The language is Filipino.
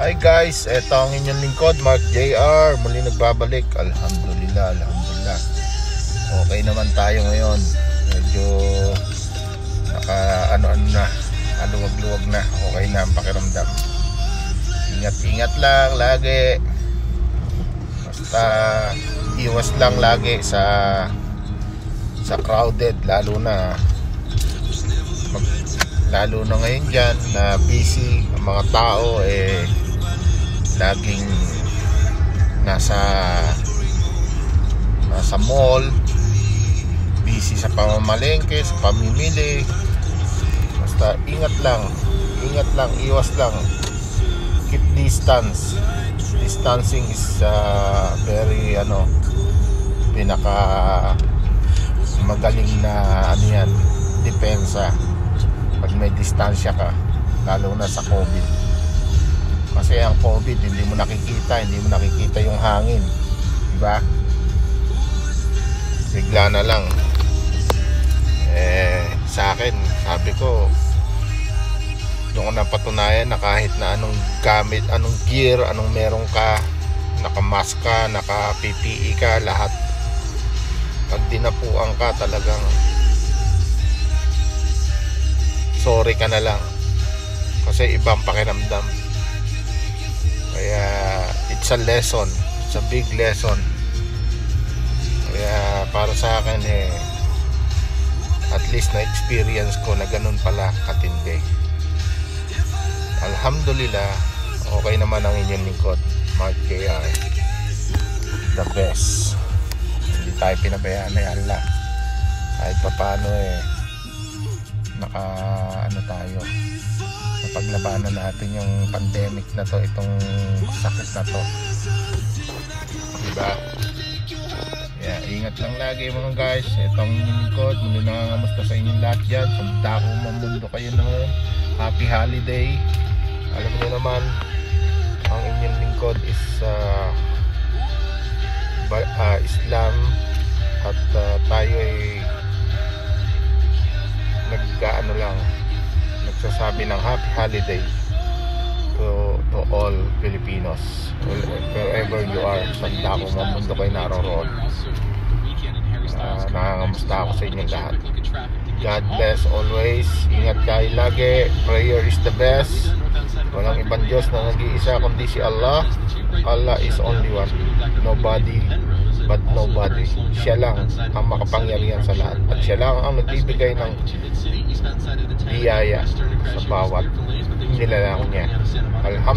Hi guys, eto ang inyong lingkod, Mark JR. Muli nagbabalik. Alhamdulillah. Okay naman tayo ngayon. Medyo luwag-luwag na. Okay na ang pakiramdam. Ingat lang lagi. Basta iwas lang lagi sa crowded, lalo na ngayon dyan na busy ang mga tao, laging nasa mall, busy sa pamamalengke, sa pamimili. Basta ingat lang, iwas lang, keep distance. Distancing is very pinaka magaling na yan, depensa pag may distansya ka, lalo na sa COVID. Kasi ang COVID hindi mo nakikita yung hangin, diba? Bigla na lang. Sa akin, sabi ko, doon ko napatunayan na kahit na anong gamit, anong gear, anong meron ka, naka-mask ka, naka-PPE ka, lahat, pag dinapuan ka, talagang sorry ka na lang, kasi ibang pakiramdam. Kaya it's a lesson, it's a big lesson. Kaya para sa akin, at least na experience ko na ganun pala katindi. Alhamdulillah, okay naman ang inyong lingkod, Mark JR. The best. Hindi tayo pinabayaan ni Allah. Kahit pa paano tayo, napaglabanan natin yung pandemic na to, itong sakit na to, diba? Yeah, ingat lang lagi mga guys. Itong lingkod, muli nangangamusta sa inyong lahat dyan. Punta ko mamundo kayo noon. Happy holiday. Alam niyo naman, ang inyong lingkod is Islam, at tayo ay nagsasabi ng happy holiday to all Filipinos, wherever you are. Sanda ko mamundo kayo naroroon. Nangangamusta ako sa inyo lahat. God bless always. Ingat kayo lagi. Prayer is the best. Walang ibang Diyos na nag-iisa kundi si Allah. Allah is only one. Nobody but nobody. Siya lang ang makapangyarihan sa lahat, at siya lang ang nagbibigay ng biyaya sa bawat nilalang niya. Alhamdulillah.